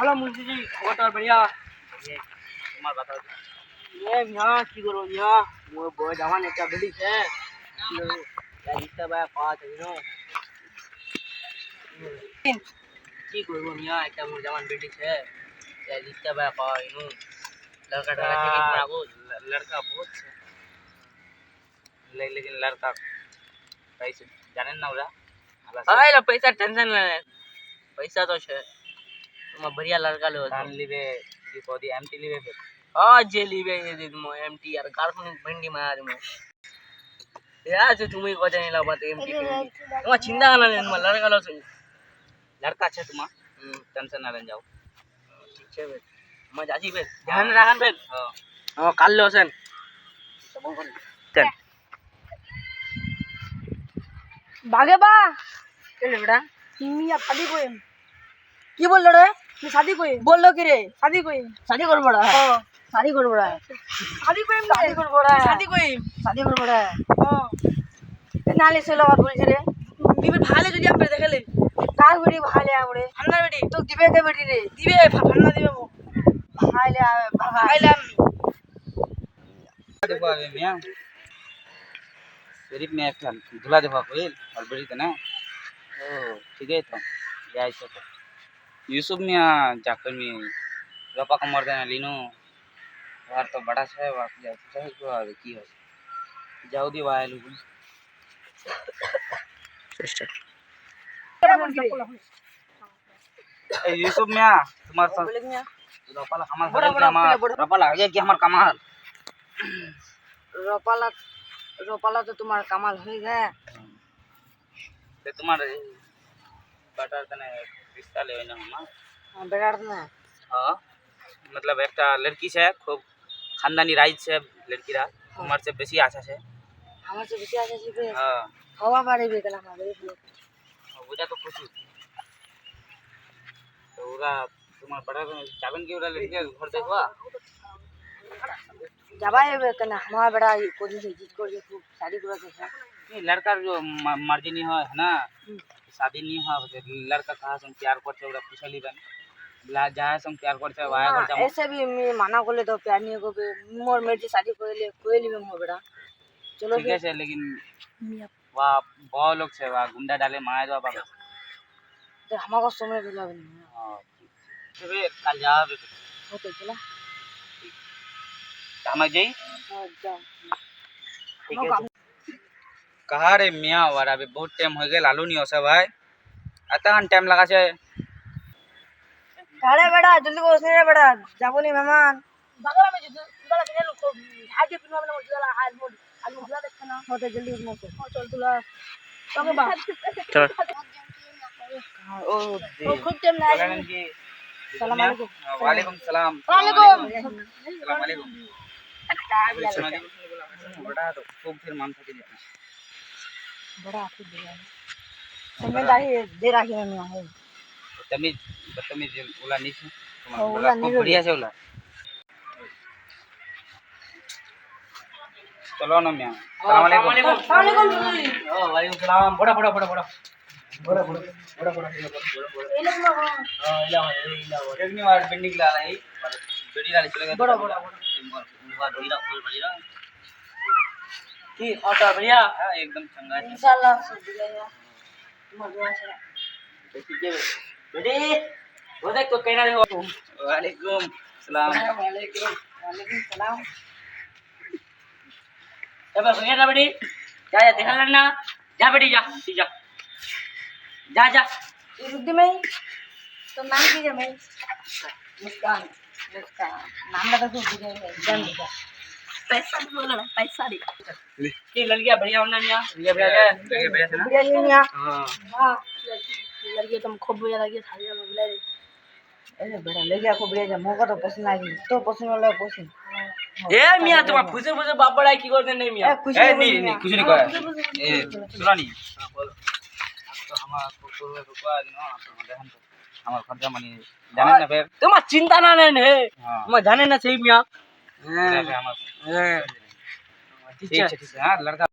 hello Munshi ji खबर तो बढ़िया ये तुम्हार बताओ ये यहाँ की करो यहाँ वो बहुत जवान एक बिल्डी है या जितना बड़ा पास है नो की करो यहाँ एक जवान बिल्डी है या जितना बड़ा पास है नो लड़का डरा के कितना वो लड़का बहुत लेकिन लड़का पैसे जाने ना उड़ा अरे लो पैसा टेंशन ले पैसा तो है तुम बढ़िया लड़का लो दान लीवे ये कोदी एमटी लीवे पे हाँ जे लीवे ये दिन मो एमटी यार गार्लफ्रेंड भिंडी मार मो यार जो तुम्हें को जाने लगा बात एमटी वो चिंता ना ले मो लड़का लो सही लड़का छे तुमा टेंशन ना ले जाओ ठीक है बे मजा जी बे ध्यान रखन बे हां हां काल लो सन चल भागे बा चल बेटा मिया शादी कोई की बोल रहा है मैं शादी कोई बोल लो कि रे शादी कोई शादी कर बड़ा है हां शादी कर बड़ा है शादी कोई शादी कर बड़ा है शादी कोई शादी कर बड़ा है हां नाले से लगा बोल रे बीबी भाले जो हम पे देख ले कार बेटी भाले आवड़े फन्ना बेटी तो दिबे के बेटी रे दिबे फन्ना दिबे वो भाले आवे भाईला देखो आवे मियां शरीफ में एक दूल्हा देखो कोई और बड़ी तना ओ ठीक है तो या ऐसा तो यूसुफ मियां जाकर में रपा का मर देना लीनो यार तो बड़ा है बात जाए चाहे को आवे की हो जाओ दी वाले लोग सिस्टर ए यूसुफ मियां तुम्हार संग रपाला कमाल हो गया हमार रपाला आ गया कि हमार कमाल रोपाला तो तुम्हारा कमाल हो गया ते तुम्हारे बटर तने रिश्ता ले ना हम हां बेटा ना हां मतलब एकटा लड़की से खूब खानदानी राइज से लड़की रा उम्र से बेसी अच्छा से हमार से बेसी आछे बे हां हवा बाड़े बे कला हमारे बुझा तो खुश तो उरा तुम्हार बड़ा चाबन की उरा लड़की घर देखवा जाबाए बे कना हमार बड़ा कोई से जीत को खूब शादी करा के है नहीं लड़का जो मर्जी नहीं है ना शादी नहीं है लड़का कहा संग प्यार करते उरा पूछली बन ला जाए संग प्यार करते वाया करते ऐसे भी मैं माना को ले तो प्यार नहीं को बे मोर मेरी शादी कोई ले मोर बेटा चलो ठीक है लेकिन वहाँ बहुत लोग से वहाँ गुंडा डाले मार दो बाबा तो हमारा समय भी लग नहीं हां तो कल जा बे होते चला हम जाई हां जा ठीक है कहा रे मियां वारा बे बहुत टाइम हो गेल आलू नहीं होसे भाई अतन टाइम लगा छे अरे बेटा जल्दी को उसने रे बेटा जाबो नहीं मेहमान बगल में जो बगल के लोग आगे पिन में मुझला आज मुझला देखना होते जल्दी उसने से चल तुला तो बा चल ओ खुद टाइम ना सलाम जी सलाम अलैकुम वालेकुम सलाम वालेकुम सलाम वालेकुम बड़ा तो खूब फिर मान सके बड़ा खुद दे समझदारी दे रही है मैं है तमीज बदतमीज ओला नहीं छे ओला खूब नहीं बढ़िया से ओला चलो ना मियां सलाम वालेकुम वालेकुम ओ वालेकुम सलाम बड़ा बड़ा बड़ा बड़ा बड़ा बड़ा ये लोग ना हां इला देखनी वार बिल्डिंग ला रही बेटी वाली चलेगा बड़ा बड़ा उनका रोईरा फूल भरीरा की ऑटो भैया एकदम चंगा है इंशाल्लाह सब दिलाया मजा से ठीक है बेटी वो देख तो कहना देखो वालेकुम सलाम वालेकुम सलाम अब सुनिए ना बेटी जा जा देखा लेना जा बेटी जा जा जा जा रुद्दी में तो नाम की है मैं मुस्कान मुस्कान नाम लगा तो बुझे एकदम पैसा भी बोला पैसा भी की लड़कियां बढ़िया होना मियां बढ़िया बढ़िया से ना बढ़िया नहीं मियां हां हां लड़की तुम खूब बढ़िया लगी थाली में बुला रही अरे बेटा ले जा को बढ़िया मौका तो पसंद आ गई तो पसंद वाला पसंद ए मियां तुम खुशी खुशी बाप बड़ा की करते नहीं मियां कुछ ए नहीं कुछ नहीं कहा ए सुना नहीं बोल तो हमारा पूर्व को आ दिनो देखन तो हमार खर्चा मनी जाने ना फिर तुम चिंता ना लेने है हां मैं जाने ना सही मियां हमार ठीक है हां लड़का